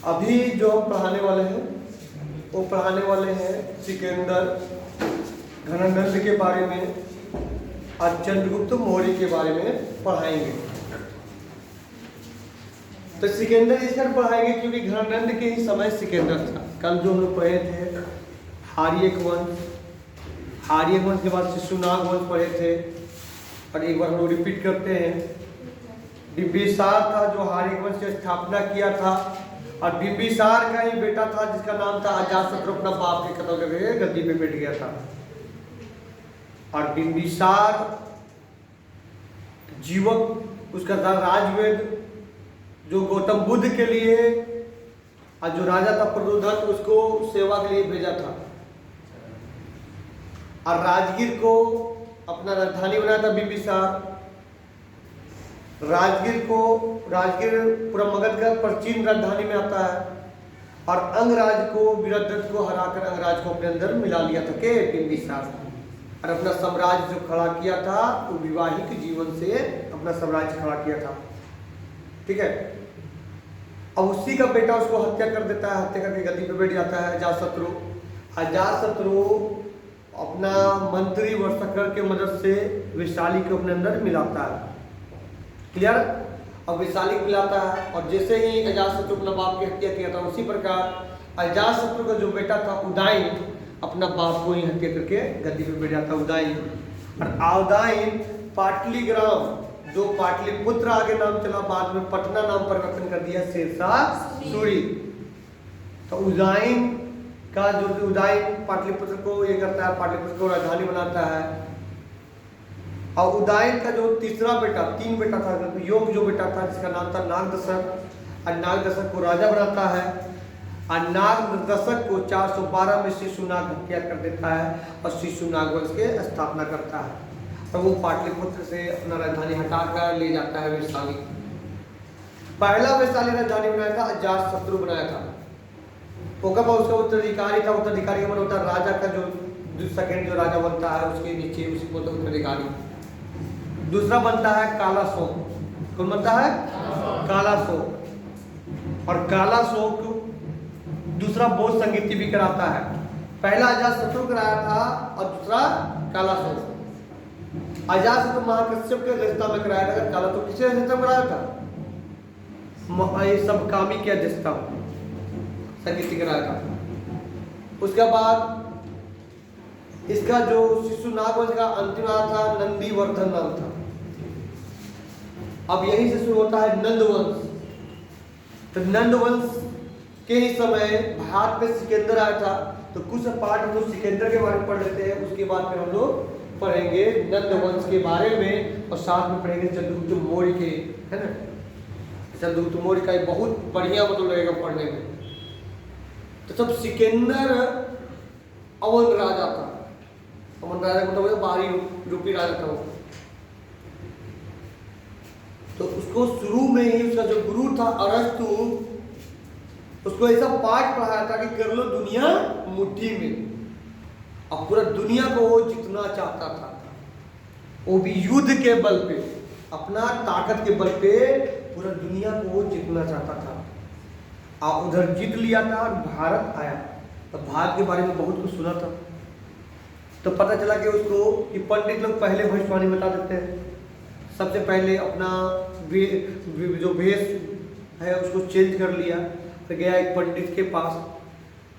अभी जो हम पढ़ाने वाले हैं वो पढ़ाने वाले हैं सिकंदर घननंद के बारे में और चंद्रगुप्त मौर्य के बारे में पढ़ाएंगे। तो सिकंदर इसलिए पढ़ाएंगे क्योंकि घननंद के ही समय सिकंदर था। कल जो हम लोग पढ़े थे आर्यक वंश के बाद शिशुनाग वंश पढ़े थे और एक बार हम लोग रिपीट करते हैं। बिंबिसार था जो आर्यक वंश की स्थापना किया था और बिंबिसार का ही बेटा था जिसका नाम था अजातशत्रु, अपना बाप के कत्ल करके गद्दी पे बैठ गया था। और बिंबिसार जीवक उसका था राजवेद जो गौतम बुद्ध के लिए और जो राजा था प्रद्योधन उसको सेवा के लिए भेजा था और राजगीर को अपना राजधानी बनाया था बिंबिसार। राजगीर पूरा मगध का प्राचीन राजधानी में आता है और अंगराज को वीरदत्त को हराकर अंगराज को अपने अंदर मिला लिया था के बिंबिसार और अपना साम्राज्य जो खड़ा किया था वो विवाहिक जीवन से अपना साम्राज्य खड़ा किया था। ठीक है। अब उसी का बेटा उसको हत्या कर देता है, हत्या करके गद्दी पे बैठ जाता है अजातशत्रु अपना मंत्री वर्षकर के मदद से वैशाली को अपने अंदर मिलाता है। क्लियर। अब वैशाली मिलाता है और जैसे ही अजातशत्रु अपना बाप की हत्या किया था उसी प्रकार अजातशत्रु का जो बेटा था उदयन अपना बाप को ही हत्या करके गद्दी पे बैठ जाता है उदयन। और उदयन पाटलीग्राम जो पाटलिपुत्र आगे नाम चला बाद में पटना नाम परिवर्तन कर दिया शेरशाह सूरी। तो उदयन का जो उदयन पाटलिपुत्र को ये करता है, पाटलिपुत्र को राजधानी बनाता है। और उदयन का जो तीसरा बेटा, तीन बेटा था, योग जो बेटा था जिसका नाम था नागदशक और नागदशक को राजा बनाता है और नागदशक को 412 में शिशुनाग हत्या कर देता है और शिशुनाग वंश के स्थापना करता है। तो वो पाटलिपुत्र से अपना राजधानी हटाकर ले जाता है वैशाली। पहला वैशाली राजधानी बनाया था अजातशत्रु बनाया था। उसका उत्तराधिकारी था, उत्तराधिकारी का मतलब होता है राजा का जो सेकंड जो राजा बनता है उसके नीचे उसी को उत्तराधिकारी। दूसरा बनता है कालाशोक। कौन बनता है? कालाशोक। और कालाशोक दूसरा बौद्ध संगीति भी कराता है। पहला अजातशत्रु कराया था और दूसरा कालाशोक। अजातशत्रु महाकश्यप के अध्यक्षता में कराया था, कालाशोक किसके अध्यक्षता में कराया था? ये सब कामी के अध्यक्षता संगीति कराया था। उसके बाद इसका जो शिशुनाग वंश का अंतिम नाम था नंदीवर्धन नाम था। अब यहीं से शुरू होता है नंद वंश। तो नंद वंश के ही समय भारत में सिकंदर आया था। तो कुछ पार्ट हम लोग सिकंदर के बारे में पढ़ लेते हैं, उसके बाद फिर हम लोग पढ़ेंगे नंद वंश के बारे में और साथ में पढ़ेंगे चंद्रगुप्त मौर्य के, है ना। चंद्रगुप्त मौर्य का बहुत बढ़िया मतलब लगेगा पढ़ने में। तो सब सिकंदर अवन राजा था। अवन राजा का मतलब बाहरी रूपी राजा था वो। तो उसको शुरू में ही उसका जो गुरु था अरस्तु उसको ऐसा पाठ पढ़ाया था कि कर लो दुनिया मुट्ठी में। अब पूरा दुनिया को वो जितना चाहता था, वो भी युद्ध के बल पे, अपना ताकत के बल पे पूरा दुनिया को वो जितना चाहता था। और उधर जीत लिया था और भारत आया। तो भारत के बारे में बहुत कुछ सुना था। तो पता चला कि उसको कि पंडित लोग पहले भविष्यवाणी बता देते हैं। सबसे पहले अपना जो भेष है उसको चेंज कर लिया। तो गया एक पंडित के पास,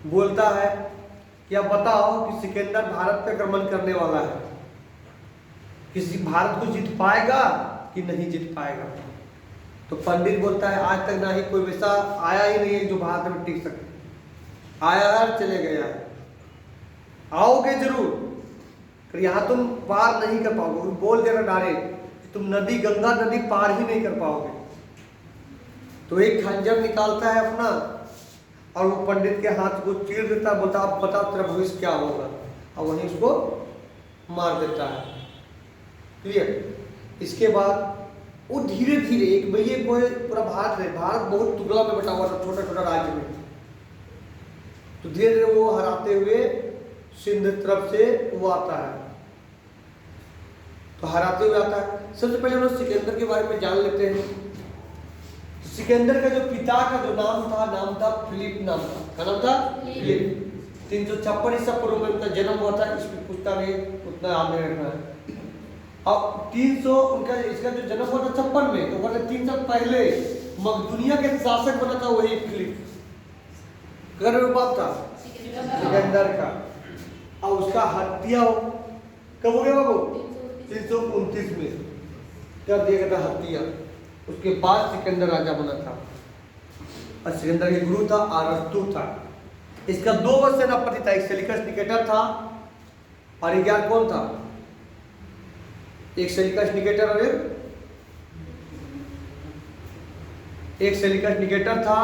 बोलता है कि आप बताओ कि सिकंदर भारत पे आक्रमण करने वाला है, किसी भारत को जीत पाएगा कि नहीं जीत पाएगा? तो पंडित बोलता है आज तक ना ही कोई वैसा आया ही नहीं है जो भारत में टिक सके। आया है चले गया है, आओगे जरूर पर यहाँ तुम पार नहीं कर पाओगे। बोल देना डायरेक्ट तुम नदी गंगा नदी पार ही नहीं कर पाओगे। तो एक खंजर निकालता है अपना और वो पंडित के हाथ को चीर देता है, बोलता आप बताओ तेरा भविष्य क्या होगा, और वहीं उसको मार देता है। क्लियर। इसके बाद वो धीरे धीरे एक भैया को पूरा भारत है, भारत बहुत टुकड़ा में बटा हुआ था, छोटा छोटा राज्य में। तो धीरे धीरे वो हराते हुए सिंध तरफ से वो आता है। तो हराते हुए आता है। सबसे पहले हम लोग सिकंदर के बारे में जान लेते हैं। सिकंदर का जो पिता का जो नाम था फिलिप नाम था। क्या नाम था? फिलिप। 356 ईसा पूर्व में उनका जन्म हुआ था। इसमें पूछता नहीं, उतना याद नहीं रखना है। अब 300 उनका इसका जो जन्म हुआ था 56 में, तो वर्ष 3 साल पहले मकदूनिया के शासक बना था वही फिलिप। घर में बाप था सिकंदर का, और उसका हत्या कब हो गया बाबू? 329 में कर दिया गया था हत्या। उसके बाद सिकंदर राजा बना था, और सिकंदर के गुरु था अरस्तु था। इसका 2 वर्ष सेनापति था, एक सेलिकस निकेटर था और एक यार कौन था? एक सेलिकस निकेटर और एक सेलिकस निकेटर था।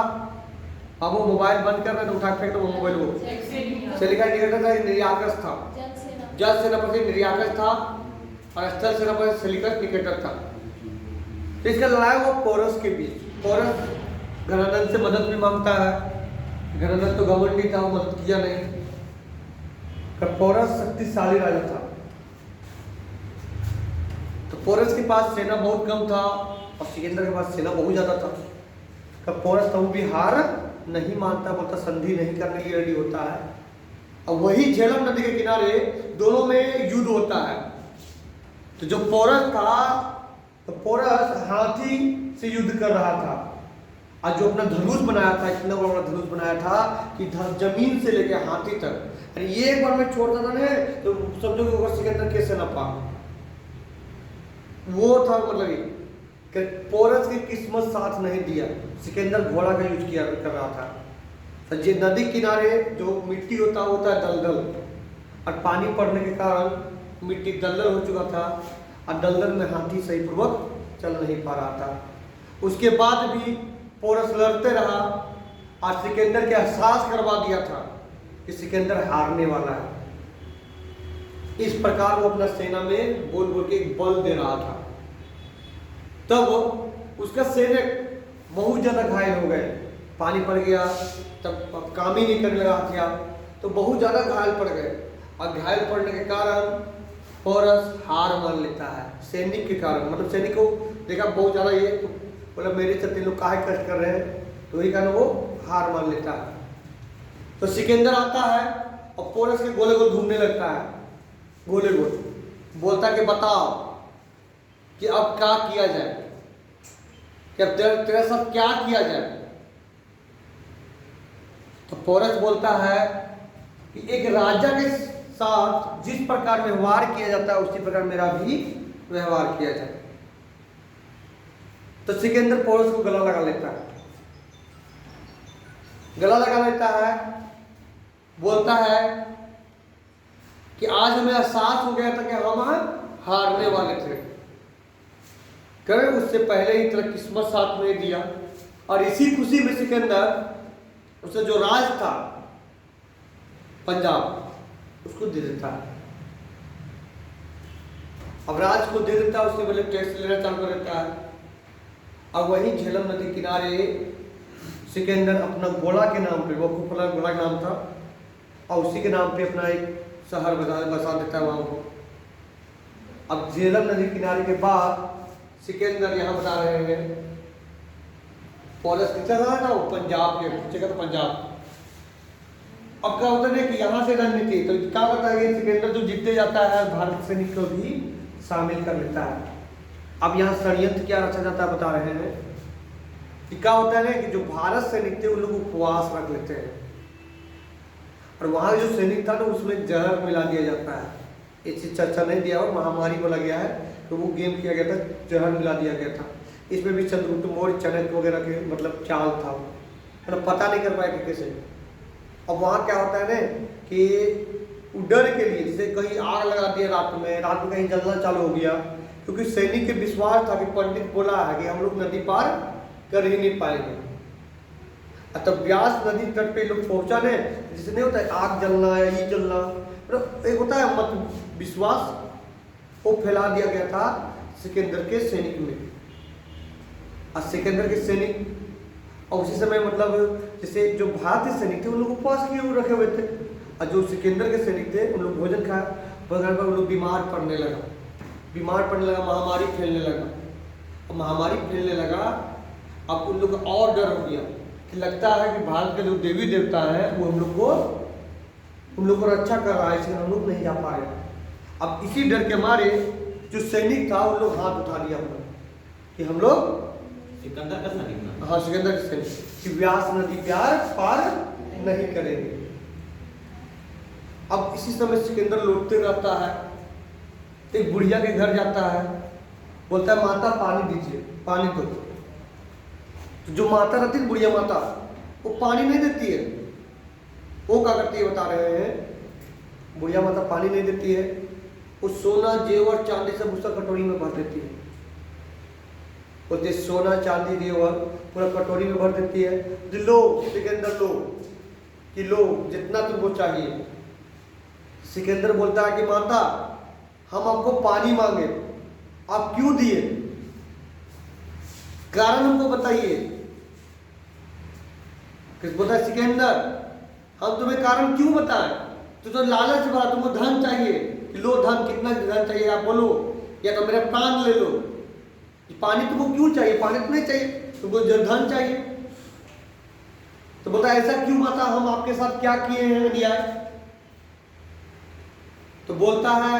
अब वो मोबाइल बंद कर रहे थे, उठा फेंक दो मोबाइल को। सेलिकस निकेटर था, निर्याकस था, जल सेनापति निर्याकस था, और स्थल सेनापति सेलिकस निकेटर था। तो इसका लड़ाई हुआ पोरस के बीच। पोरस घनानंद से मदद भी मांगता है, घनानंद तो घमंडी था, वो मदद किया नहीं। पोरस शक्तिशाली राजा था, तो पोरस के पास सेना बहुत कम था और सिकंदर के पास सेना बहुत ज्यादा था। पोरस तो भी हार नहीं मानता, बोलता संधि नहीं करने के लिए रेडी होता है। और वही झेलम नदी के किनारे दोनों में युद्ध होता है। तो जो पोरस था, तो पोरस हाथी से युद्ध कर रहा था, और जो अपना धनुष बनाया था, इतना बड़ा धनुष बनाया था कि जमीन से लेके हाथी तक, अरे ये एक बार में छोड़ता था ना, तो समझो कि वो सिकंदर कैसे न पा। वो था मतलब ये कि पोरस की किस्मत साथ नहीं दिया। सिकंदर घोड़ा का यूज किया कर रहा था। तो ये नदी किनारे जो मिट्टी होता है दलदल, और पानी पड़ने के कारण मिट्टी दलदल हो चुका था, और दलदल में हाथी सही पूर्वक चल नहीं पा रहा था। उसके बाद भी पोरस लड़ते रहा, और सिकंदर के एहसास करवा दिया था कि सिकंदर हारने वाला है। इस प्रकार वो अपना सेना में बोल बोल के एक बल दे रहा था। तब उसका सैनिक बहुत ज्यादा घायल हो गए, पानी पड़ गया, तब काम ही नहीं करने लगा हथियार, तो बहुत ज्यादा घायल पड़ गए। और घायल पड़ने के कारण पोरस हार मान लेता है सैनिक के कारण। मतलब सैनिक को देखा बहुत ज्यादा ये, तो बोला मेरे चलते लोग काहे कष्ट कर रहे हैं, तो वही कारण वो हार मान लेता है। तो सिकंदर आता है और पोरस के गोले गोल घूमने लगता है, गोले गोल बोलता है कि बताओ कि अब क्या किया जाए, कि अब तेरे साथ क्या किया जाए। तो पोरस बोलता है कि एक राजा के साथ जिस प्रकार व्यवहार किया जाता है उसी प्रकार मेरा भी व्यवहार किया जाए। तो सिकंदर पोरस को गला लगा लेता है, गला लगा लेता है, बोलता है कि आज हमें एहसास हो गया था कि हम हारने वाले थे, करें उससे पहले ही तेरा किस्मत साथ नहीं दिया। और इसी खुशी में सिकंदर उसे जो राज था पंजाब उसको दे देता है। अब राज को दे देता है, उससे पहले टैक्स लेना चालू कर देता है। अब वही झेलम नदी किनारे सिकंदर अपना घोड़ा के नाम पे, वो घोड़ा का नाम था, और उसी के नाम पे अपना एक शहर बसा देता है वहां को। अब झेलम नदी किनारे के बाद सिकंदर यहाँ बता रहे हैं पोरस कितना था ना, वो पंजाब के जगह था पंजाब। अब क्या होता है कि यहाँ से रणनीति, तो क्या होता है कि सिकंदर जो जीतते जाता है भारत सैनिक को भी शामिल कर लेता है। अब यहाँ षड्यंत्र क्या रचा जाता है बता रहे हैं कि क्या होता है ना कि जो भारत सैनिक थे उन लोग उपवास रख लेते हैं, और वहाँ जो सैनिक था ना उसमें जहर मिला दिया जाता है। ये चीज चर्चा नहीं दिया और महामारी बोला गया है, तो वो गेम किया गया था, जहर मिला दिया गया था। इसमें भी चंद्रगुप्त मौर्य चाणक्य वगैरह के मतलब चाल था, मतलब पता नहीं कर पाए कि कैसे। अब वहाँ क्या होता है ना कि डर के लिए, जैसे कहीं आग लगा दिया रात में कहीं जलना चालू हो गया, क्योंकि सैनिक के विश्वास था कि पंडित बोला है कि हम लोग नदी पार कर ही नहीं पाएंगे। तब व्यास नदी तट पे लोग पहुंचा ने, जिससे नहीं होता है आग जलना या ये जलना, मतलब एक होता है मत विश्वास, वो फैला दिया गया था सिकंदर के सैनिक में। और सिकंदर के सैनिक, और उसी समय मतलब जैसे जो भारतीय सैनिक थे उन लोग उपवास किए हुए रखे हुए थे, और जो सिकंदर के सैनिक थे उन लोग भोजन खाया, भोजन पर उन लोग बीमार पड़ने लगा, महामारी फैलने लगा। और महामारी फैलने लगा अब उन लोग को और डर हो गया कि लगता है कि भारत के जो देवी देवता हैं वो हम लोग को रक्षा कर रहा है, इसलिए हम लोग नहीं जा पा रहे। अब इसी डर के मारे जो सैनिक था उन लोग हाथ उठा लिया कि हम लोग सिकंदर का सैनिक, हाँ सिकंदर के सैनिक, कि व्यास नदी पार नहीं करेंगे। अब इसी समय सिकंदर लौटते रहता है, एक बुढ़िया के घर जाता है, बोलता है माता पानी दीजिए, पानी दो। तो जो माता रहती है बुढ़िया माता, वो पानी नहीं देती है। वो क्या करती है बता रहे हैं, बुढ़िया माता पानी नहीं देती है, वो सोना जेवर चांदी सब उसका कटोरी में भर देती है। बोलते सोना चांदी जेवर पूरा कटोरी में भर देती है। तो लो सिकंदर लो, कि लो जितना तुमको चाहिए। सिकंदर बोलता है कि माता हम आपको पानी मांगे, आप क्यों दिए, कारण हमको बताइए। बोलता है सिकंदर हम तुम्हें कारण क्यों बताएं, तो लालच भरा, तुमको धन चाहिए, कि लो धन, कितना धन चाहिए आप बोलो, या तो मेरा प्राण ले लो। पानी तुमको क्यों चाहिए, पानी तो नहीं चाहिए, तुमको धन चाहिए। तो बोलता है ऐसा क्यों माता, हम आपके साथ क्या किए हैं अन्याय। तो बोलता है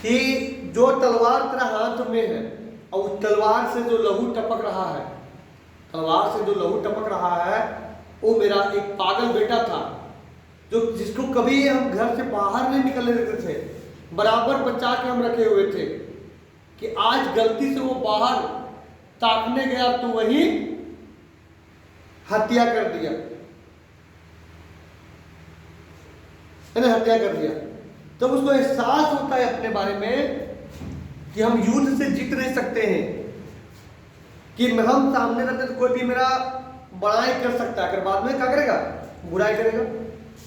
कि जो तलवार तेरा हाथ में है और उस तलवार से जो लहू टपक रहा है, तलवार से जो लहू टपक रहा है वो मेरा एक पागल बेटा था, जो जिसको कभी हम घर से बाहर नहीं निकलने देते थे, बराबर बचा के हम रखे हुए थे, कि आज गलती से वो बाहर ताकने गया तो वही हत्या कर दिया, मैंने हत्या कर दिया। तो उसको एहसास होता है अपने बारे में कि हम युद्ध से जीत नहीं सकते हैं, कि हम सामने रहते तो कोई भी मेरा बड़ाई कर सकता है, अगर बाद में क्या करेगा, बुराई करेगा।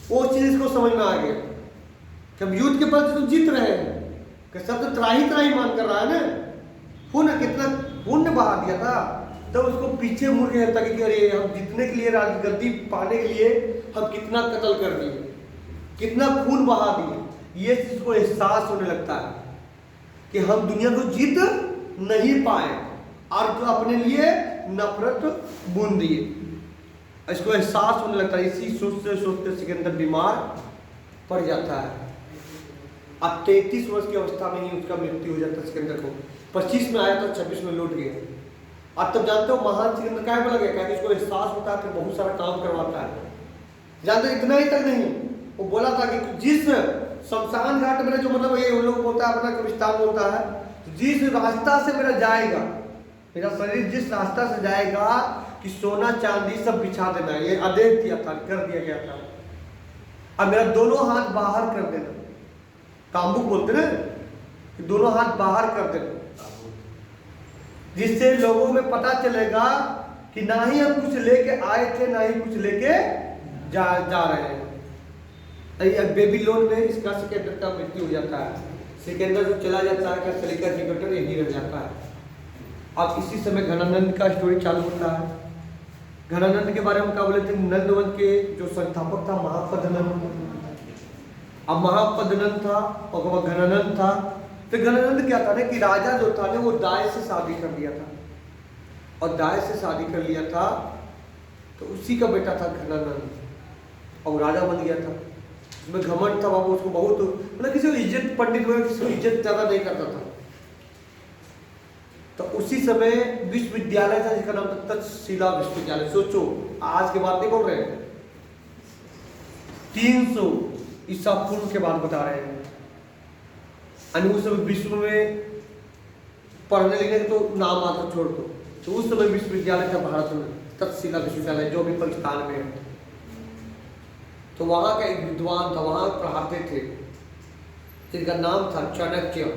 वो चीज इसको समझ में आ गया कि हम युद्ध के प्रति तो जीत रहे हैं, कि सब तो त्राही मान कर रहा है ना, पुण्य कितना पुण्य बहा दिया था। तो उसको पीछे मुड़ के लगता कि अरे हम जीतने के लिए, राजगद्दी पाने के लिए हम कितना कत्ल कर दिए, कितना खून बहा दिए। ये चीज को एहसास होने लगता है कि हम दुनिया को जीत नहीं पाए और जो अपने लिए नफरत बुन दिए, इसको एहसास होने लगता है। इसी सोचते सोचते सिकंदर बीमार पड़ जाता है। अब 33 वर्ष की अवस्था में ही उसका मृत्यु हो जाता है। सिकंदर को 25 में आया था, 26 में लौट गया। अब तब जानते हो महान सिकंदर क्या बोला गया, क्या इसको एहसास होता है कि बहुत सारा काम करवाता है। जानते इतना ही तक नहीं, वो बोला था कि जिस शमशान घाट में, जो मतलब ये उन लोग बोलता है अपना कब्रिस्तान बोलता है, जिस रास्ता से मेरा जाएगा, मेरा शरीर जिस रास्ता से जाएगा, कि सोना चांदी सब बिछा देना, ये आदेश दिया था, कर दिया गया था। अब मेरा दोनों हाथ बाहर कर देना, तांबुक बोलते ना, कि दोनों हाथ बाहर कर देना, जिससे लोगों में पता चलेगा कि ना ही हम कुछ लेके आए थे, ना ही कुछ लेके जा रहे हैं। बेबीलोन में इसका सिकंदर का मृत्यु हो जाता है। सिकंदर जो चला जाता है, क्या सलीका निकटर यही रह जाता है। अब इसी समय घनानंद का स्टोरी चालू होता है। घनानंद के बारे में क्या बोले थे, नंदवन के जो संस्थापक था महापदनंद। अब महापदनंद था और घनानंद था। तो घनानंद क्या था ना, कि राजा जो था ना वो दाय से शादी कर लिया था, और दाय से शादी कर लिया था तो उसी का बेटा था घनानंद, और राजा बन गया था। उसमें घमंड था बाबू, उसको बहुत मतलब किसी को इज्जत, पंडित वगैरह किसी को इज्जत ज्यादा नहीं करता था। तो उसी समय विश्वविद्यालय था जिसका नाम था तक्षशिला विश्वविद्यालय। सोचो आज के बाद नहीं बोल रहे हैं, 300 ईसा पूर्व के बाद बता रहे हैं। उस समय विश्व में पढ़ने लिखने के तो नाम आता छोड़ दो, तो उस समय विश्वविद्यालय था भारत में, तक्षशिला विश्वविद्यालय जो भी पाकिस्तान में है। तो वहां का एक विद्वान था, वहां पढ़ाते थे, जिनका नाम था चाणक्य।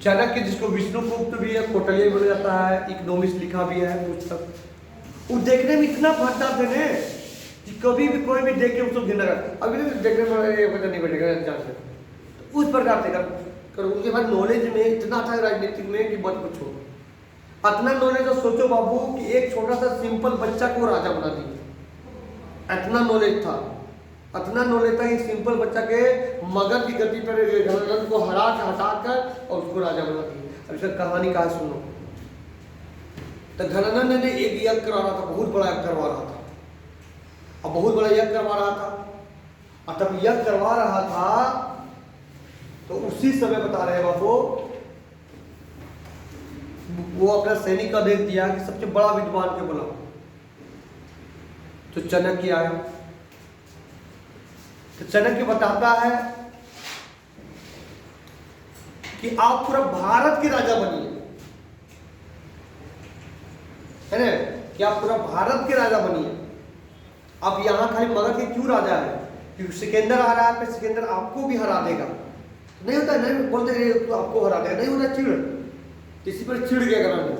चाणक्य जिसको विष्णुगुप्त भी है, कोटलिया बोला जाता है, इकोनॉमिक्स लिखा भी है पुस्तक। वो देखने में इतना भद्दा थे ने कि कभी भी कोई भी देख के उसको घिना कर, अभी देखने में पता नहीं बैठेगा जान से, तो उस प्रकार से कर उनके बाद नॉलेज में इतना था राजनीतिक में कि मत पूछो। इतना नॉलेज, सोचो बाबू कि एक छोटा सा सिंपल बच्चा को राजा बना दिया, इतना नॉलेज था। इतना नॉलेज था कि सिंपल बच्चा के मगध की गति पर घनानंद को हटा कर और उसको राजा बना दिया। अब इसका कहानी कहा सुनो। तो घनानंद ने एक यज्ञ करा रहा था, बहुत बड़ा यज्ञ करवा रहा था। अब बहुत बड़ा यज्ञ करवा रहा था, और तब यज्ञ करवा रहा था तो उसी समय बता रहे बापू, वो अपना सैनिक का देख दिया कि सबसे बड़ा विद्वान के बुलाओ। तो चाणक्य आया। तो चाणक्य बताता है कि आप पूरा भारत के राजा बनिए, है ना, कि आप पूरा भारत के राजा बनिए। आप यहां खाली मगध के क्यों राजा है? क्योंकि सिकंदर आ रहा है, फिर सिकंदर आपको भी हरा देगा। नहीं होता, नहीं बोलते तो आपको हरा देगा, नहीं होता, चिड़, किसी पर चिड़ गया घनानंद।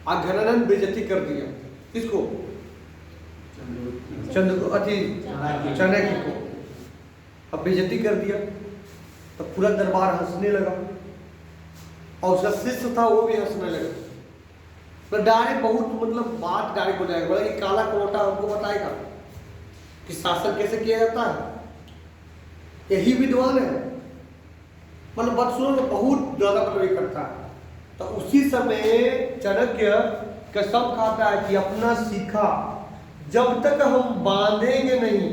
आज घनानंद बेइज्जती कर दिया किसको? चाणक्य को। अब बेइज्जती कर दिया, तब पूरा दरबार हंसने लगा, और उसका शिष्य था वो भी हंसने लगा। तो डायरेक्ट बहुत मतलब बात डायरेक्ट बोलेगा, बोला कि काला कोटा हमको बताएगा कि शासन कैसे किया जाता है, यही विद्वान है। मतलब बात सुनो तो बहुत ज्यादा मतलब ये करता है। तो उसी समय चाणक्य कसम खाता है कि अपना सीखा जब तक हम बांधेंगे नहीं,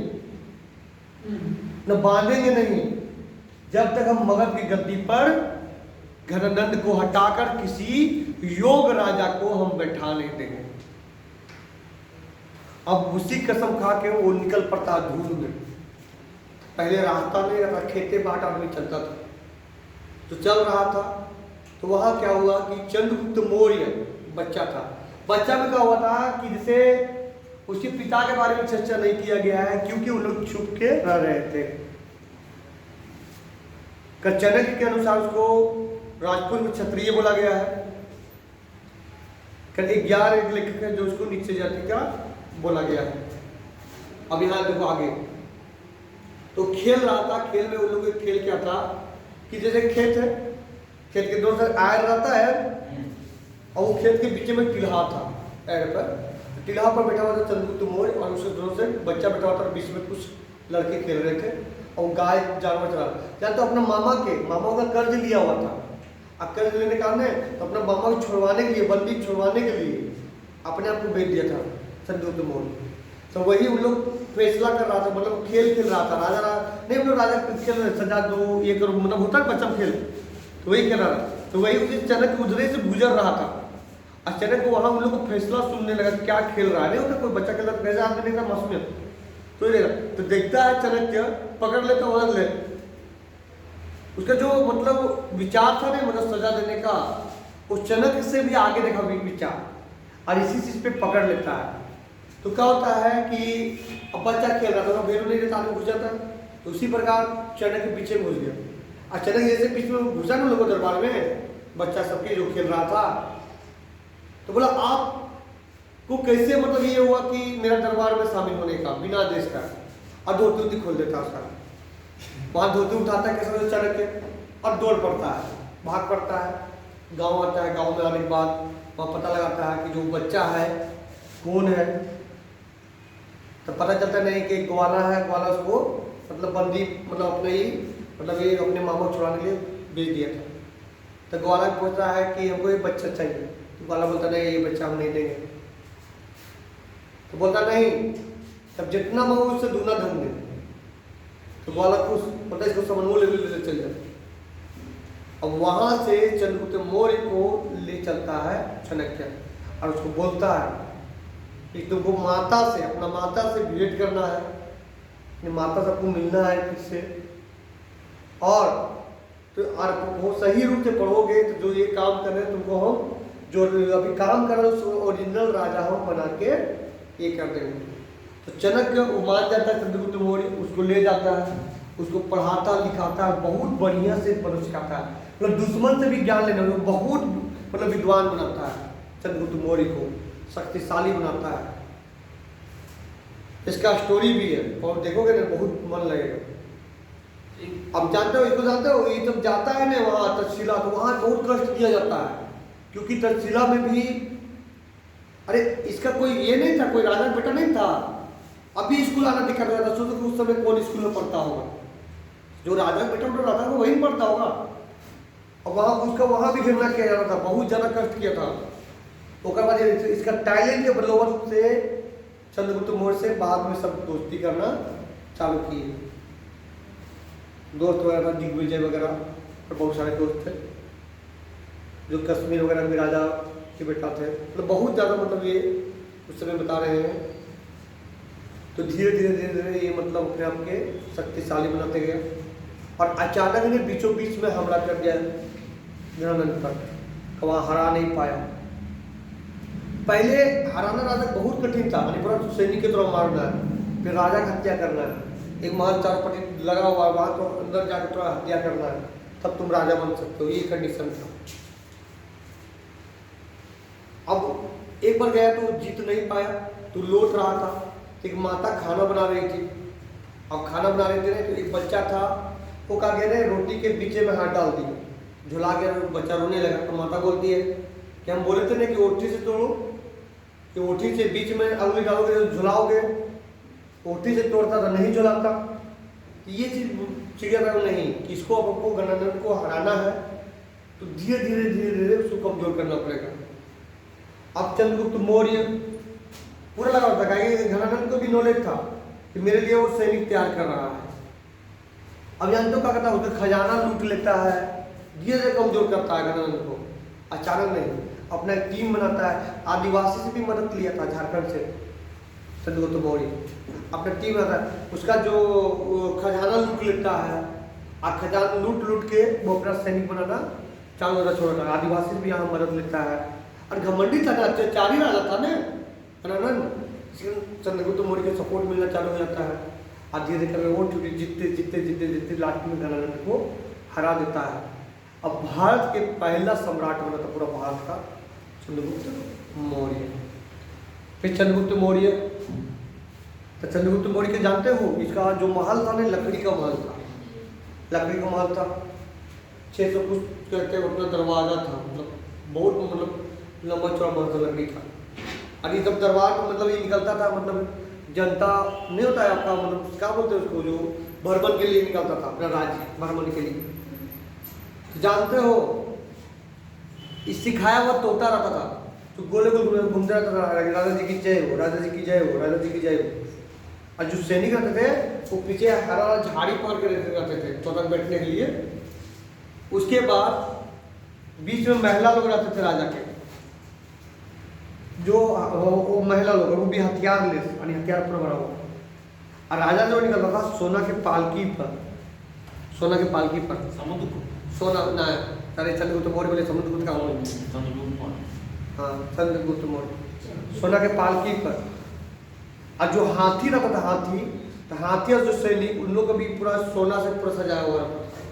न बांधेंगे नहीं, जब तक हम मगध की गद्दी पर घनानंद को हटाकर किसी योग राजा को हम बैठा नहीं देंगे। अब उसी कसम खा के वो निकल पड़ता धूल में। पहले रास्ता नहीं रहता, खेते बाट आदमी चलता था, तो चल रहा था, तो वहां क्या हुआ कि चंद्रगुप्त मौर्य बच्चा था। बच्चा में क्या हुआ था कि जैसे उसके पिता के बारे में चर्चा नहीं किया गया है, क्योंकि वो लोग छुप के रह रहे थे। चाणक्य के अनुसार उसको राजपुर में क्षत्रिय बोला गया है। 11 एक लेखक है जो उसको नीचे जाति का बोला गया है। अब यहाँ देखो आगे, तो खेल रहा था, खेल में उन लोगों का खेल क्या था कि जैसे खेत है, खेत के दोनों तरफ आयर रहता है, और वो खेत के बीच में टिल्हा था, आयर पर टिल्हा पर बैठा हुआ था चंद्रगुप्त मौर्य, और उसके दोनों से बच्चा बैठा हुआ था, बीच में कुछ लड़के खेल रहे थे, और गाय जानवर चला रहा। तो अपना मामा का कर्ज लिया हुआ था, अब कर्ज लेने का ने तो अपना मामा को छुड़वाने के लिए, बंदी छुड़वाने के लिए अपने आप को बेच दिया था चंद्रगुप्त मौर्य। तो वही उन लोग फैसला कर रहा था, मतलब खेल खेल रहा था, राजा नहीं, हम लोग राजा खेल रहे, सजा दो, ये करो, मतलब होता है बच्चा खेल, तो वही खेल रहा था। तो वही उसी चाणक्य उधरे से गुजर रहा था, अचानक को वहां उन लोग को फैसला सुनने लगा क्या खेल रहा है। नहीं होता कोई बच्चा खेल रहा, कैसे आदमी नहीं था मासूमियत, तो देखता है चाणक्य, पकड़ लेता, वहां ले उसका जो मतलब विचार था ना, मतलब सजा देने का, उस चाणक्य से भी आगे देखा विचार, और इसी चीज पे पकड़ लेता है। तो क्या होता है कि अब बच्चा खेल रहा था, भेड़ू नहीं रहता, आदमी घुस जाता है, तो उसी प्रकार चाणक्य पीछे घुस गया। और चाणक्य जैसे पीछे में घुसा ना लोगों दरबार में, बच्चा सबके जो खेल रहा था, तो बोला आपको कैसे मतलब ये हुआ कि मेरा दरबार में शामिल होने का बिना आदेश का, और धोती खोल देता उसका, वहां धोती उठाता है कैसे चाणक्य, और दौड़ पड़ता है, भाग पड़ता है, गांव आता है, गांव में आने के बाद वहां पता लगाता है कि जो बच्चा है कौन है। तो पता चलता नहीं कि ग्वाला है, ग्वाला उसको मतलब बंदी, मतलब अपने ही मतलब ये अपने मामा को छुड़ाने के लिए बेच दिया था। तो ग्वाला पूछता है कि हमको ये बच्चा चाहिए, तो ग्वाला बोलता नहीं ये बच्चा हम नहीं देंगे। तो बोलता नहीं, तब जितना मांगो उससे दूना धन दे। तो ग्वाला खुश, पता इसको समन्वय ले चल जाता। अब वहां से चंद्रगुप्त मौर्य को ले चलता है चाणक्य, और उसको बोलता है कि तुमको माता से, अपना माता से भेंट करना है, अपनी माता से आपको मिलना है किससे, और तो वो सही रूप से पढ़ोगे तो जो ये काम कर रहे हैं तुमको हम जो अभी काम कर रहे हैं उसको ओरिजिनल राजा हम बना के ये कर देंगे। तो चाणक्य मान जाता है चंद्रगुप्त मौर्य, उसको ले जाता है, उसको पढ़ाता लिखाता है, बहुत बढ़िया से सिखाता है, मतलब दुश्मन से भी ज्ञान लेने में बहुत मतलब विद्वान बनाता है चंद्रगुप्त मौर्य को, शक्तिशाली बनाता है। इसका स्टोरी भी है, और देखोगे ना बहुत मन लगेगा। अब जानते हो, इसको जानते हो, ये जब जाता है ना वहाँ तक्षशिला, तो वहाँ बहुत कष्ट दिया जाता है, क्योंकि तक्षशिला में भी अरे इसका कोई ये नहीं था, कोई राजा बेटा नहीं था, अभी स्कूल आना दिक्कत हो जाता। सोचो कि उस समय कौन स्कूल में पढ़ता होगा, जो राजा बेटा उठा रहा था वो वहीं पढ़ता होगा, और वहाँ उसका वहाँ भी घृणा किया जाता था, बहुत ज़्यादा कष्ट किया था। ओकर बाद इसका टैलेंट के बदौलत से चंद्रगुप्त मौर्य से बाद में सब दोस्ती करना चालू किए। दोस्त वगैरह था, दिग्विजय वगैरह और बहुत सारे दोस्त थे जो कश्मीर वगैरह में राजा के बेटा थे। मतलब बहुत ज़्यादा मतलब ये उस समय बता रहे हैं। तो धीरे धीरे ये मतलब अपने आप के शक्तिशाली बनाते गए और अचानक इन्हें बीचों बीच में हमला कर दिया घनानंद पर, वहाँ हरा नहीं पाया। पहले हराना राजा बहुत कठिन था, यानी पूरा सैनिक की तरह मारना है, फिर राजा की हत्या करना है, एक महल चारों पट्टी लगा हुआ वहाँ तो अंदर जाकर थोड़ा हत्या करना है, तब तुम राजा बन सकते हो, ये कंडीशन था। अब एक बार गया तो जीत नहीं पाया, तो लौट रहा था, एक माता खाना बना रही थी। अब खाना बना रही थी तो एक बच्चा था, वो क्या कह रहे रोटी के बीच में हाथ डाल दिया, झुला के बच्चा रोने लगा। तो माता बोलती है कि हम बोले थे ना कि ओठी से तोड़ो, कि ओठी से बीच में अंगुली डालोगे तो झुलाओगे, ओठी से तोड़ता था नहीं झुलाता। ये चीज चिड़िया नहीं कि इसको अब आपको घनानंद को हराना है तो धीरे धीरे धीरे धीरे उसको कमजोर करना पड़ेगा। अब चंद्रगुप्त मौर्य पूरा लगा होता है, घनानंद को भी नॉलेज था कि मेरे लिए वो सैनिक तैयार कर रहा है। अब जानते हो क्या करता है, उसका खजाना लूट लेता है, धीरे धीरे कमजोर करता है घनानंद को, अचानक नहीं। अपना एक टीम बनाता है, आदिवासी से भी मदद लिया था झारखंड से चंद्रगुप्त मौर्य, अपना टीम बनाता है, उसका जो खजाना लूट लेता है और खजाना लूट के वो अपना सैनिक बनाना चालू होता छोड़ता है। आदिवासी से भी यहाँ मदद लेता है और घमंडी था, अत्याचारी राजा था ना घनानंद, चंद्रगुप्त मौर्य के सपोर्ट मिलना चालू हो जाता है और धीरे धीरे वो जीतते लास्ट में घनानंद को हरा देता है। अब भारत के पहला सम्राट बना था पूरा भारत का चंद्रगुप्त मौर्य। फिर चंद्रगुप्त मौर्य, तो चंद्रगुप्त मौर्य के जानते हो, इसका जो महल था ना लकड़ी का महल था, लकड़ी का महल था, 600 फुट कहते अपना दरवाजा था, मतलब बहुत मतलब लंबा चौड़ा महल था, लकड़ी का। और जब दरबार मतलब ये निकलता था, मतलब जनता नहीं होता है आपका, मतलब क्या बोलते हैं उसको, जो भ्रमण के लिए निकलता था, अपना राज्य भ्रमण के लिए। तो जानते हो इस सिखाया हुआ तोता रहता था, तो गोले गोले घूमते रहता था, राजा जी की जय हो, राजा जी की जय हो, राजा जी की जय हो। और जो सैनिक रहते थे वो पीछे हरा झाड़ी पकड़ के रहते थे तोता बैठने के लिए। उसके बाद बीच में महिला लोग रहते थे राजा के, जो वो महिला लोग वो भी हथियार ले, यानी हथियार पर भरा हुआ। और राजा जो निकलता था सोना के पालकी पर, सोना के पालकी पर, समुद्र सोना ना, अरे चंद्रगुप्त मौर्य बोले समुद्रगुप्त का हाँ चंद्रगुप्त मौर्य, सोना के पालकी पर। और जो हाथी रहता था, हाथी, तो हाथी और जो सैनिक उन लोग का भी पूरा सोना से पूरा सजाया हुआ रहता था,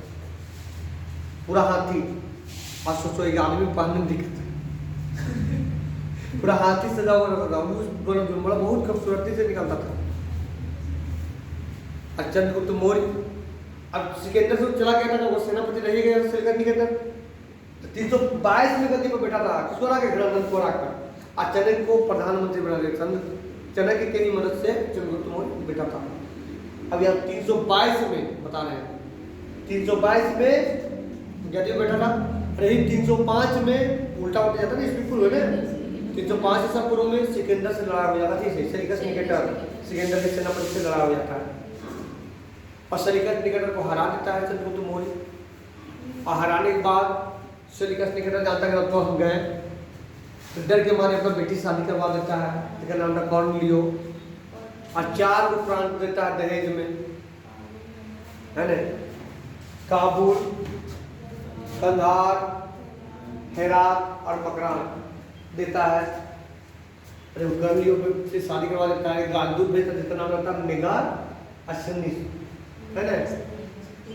पूरा हाथी। और सोचो एक आदमी पहनने दिखता पूरा हाथी सजा हुआ रहता था, उस बड़ा बहुत खूबसूरती से निकलता था। और चंद्रगुप्त मौर्य अब सिकंदर से चला गया था, वो सेनापति रह गया सिकंदर निकेतर, 322 में गद्दी पर बैठा था, किसको हरा के घनानंद को हराकर, और चाणक्य को प्रधानमंत्री बना दिया। चाणक्य की मदद से चंद्रगुप्त मौर्य बैठा था। अब यहाँ 322 में बता रहे हैं, 322 में गद्दी पर बैठा था। अरे 305 में उल्टा हो जाता ना, बिल्कुल हो ना, 305 ईसा पूर्व में सिकंदर से लड़ाई हो जाता है, सेलिकस निकेटर सिकंदर के सेनापति से लड़ाई हो जाता है और सेलिकस निकेटर को हरा देता है चंद्रगुप्त मौर्य। और हराने के बाद सेलिकस निकेटर जानता है तो हम गए, तो डर के मारे अपना बेटी शादी करवा देता है, जिसका नाम था कॉर्नेलियो, और 4 को प्रांत देता है दहेज में, है ना, काबुल, कंधार, हेरात और मकरान देता है। अरे कॉर्नेलियो से शादी करवा देता है, राजदूत भेजता है जिसका नाम रहता है नेगार अशनिस, है ना,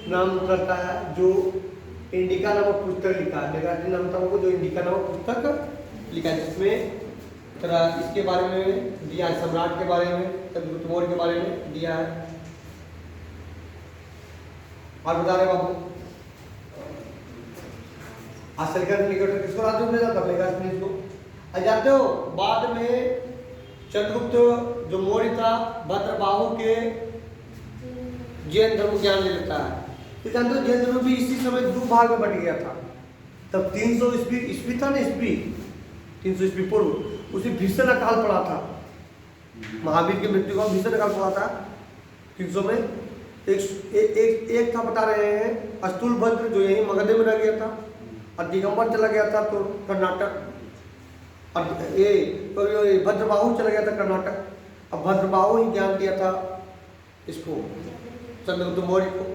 नाम करता है, जो इंडिका नामक पुस्तक लिखा है, नेगार नाम था वो, जो इंडिका नामक पुस्तक लिखा है, जिसमें तरह इसके बारे में दिया है, सम्राट के बारे में, चंद्रगुप्त मौर्य के बारे में दिया है। और बता रहे बाबू सेलिकस निकेटर किसको राज्य में जाता है, को जानते हो। बाद में चंद्रगुप्त जो मौर्य था भद्रबाहु के जैन धर्म ज्ञान ले लेता है। तो जानते हो जैन धर्म भी इसी समय 2 भाग में बट गया था। तब 300 ईस्वी था ना, ईस्वी 300 ईस्वी पूर्व, उसी भीषण अकाल पड़ा था। महावीर की मृत्यु का भीषण अकाल पड़ा था 300 में। एक था बता रहे हैं अस्तुलभद्र जो यही मगध में रह गया था, और दिगंबर चला गया था तो कर्नाटक, और ये भद्रबाहु चला गया था कर्नाटक। अब भद्रबाहु ही ज्ञान दिया था इसको चंद्रगुप्त मौर्य को।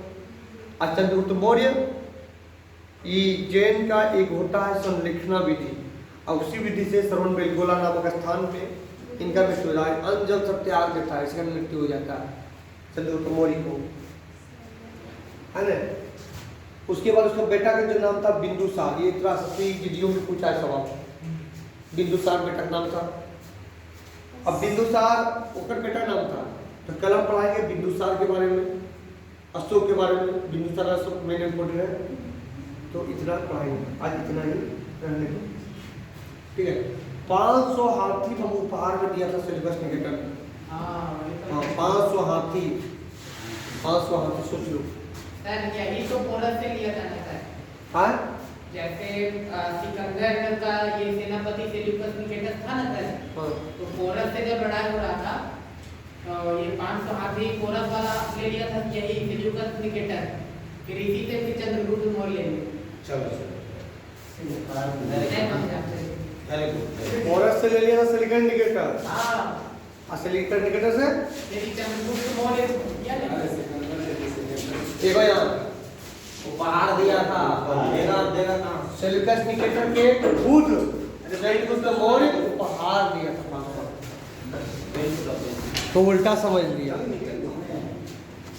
और चंद्रगुप्त मौर्य ये जैन का एक होता है संलिखना विधि, और उसी विधि से श्रवण बेलगोला नामक स्थान पे इनका मृत्यु हो जाता है। अन्न जल सब त्याग देता है, इसका मृत्यु हो जाता है चंद्रगुप्त मौर्य को, है ना। उसके बाद उसका बेटा का जो नाम था बिंदुसार, ये 83 विधियों में पूछा है सवाल, बिंदुसार बेटा का नाम था। अब बिंदुसार ओकर बेटा नाम था, तो कल हम पढ़ाएंगे बिंदुसार के बारे में, अशोक के बारे में। बिंदुसार अशोक मेन इम्पोर्टेंट है, तो इतना पढ़ाएंगे आज, इतना ही रहने दो, ठीक है। 500 हाथी हम उपहार में दिया था सेल्यूकस निकेटर ने। हाँ 500 हाथी, 500 हाथी सोच लो। सर यही तो पोरस से लिया था ना सर? हाँ जैसे सिकंदर का ये सेनापति सेल्यूकस निकेटर था ना सर, हाँ तो पोरस से जब लड़ाई हो रहा था तो ये 500 हाथी पोरस वाला ले लिया था यही सेल्यूकस निकेटर, फिर इसी से फिर चंद्रगुप्त मौर्य ले। चलो पोरस से ले लिया था सेल्यूकस निकेटर, हाँ और सेल्यूकस निकेटर से यही चंद्रगुप्त मौर्य किया ना। देखो यहाँ उपहार दिया था, देगा कहाँ? सेल्यूकस निकेटर के खुद चंद्रगुप्त मौर्य उपहार दिया था 500, तो उल्टा समझ लिया।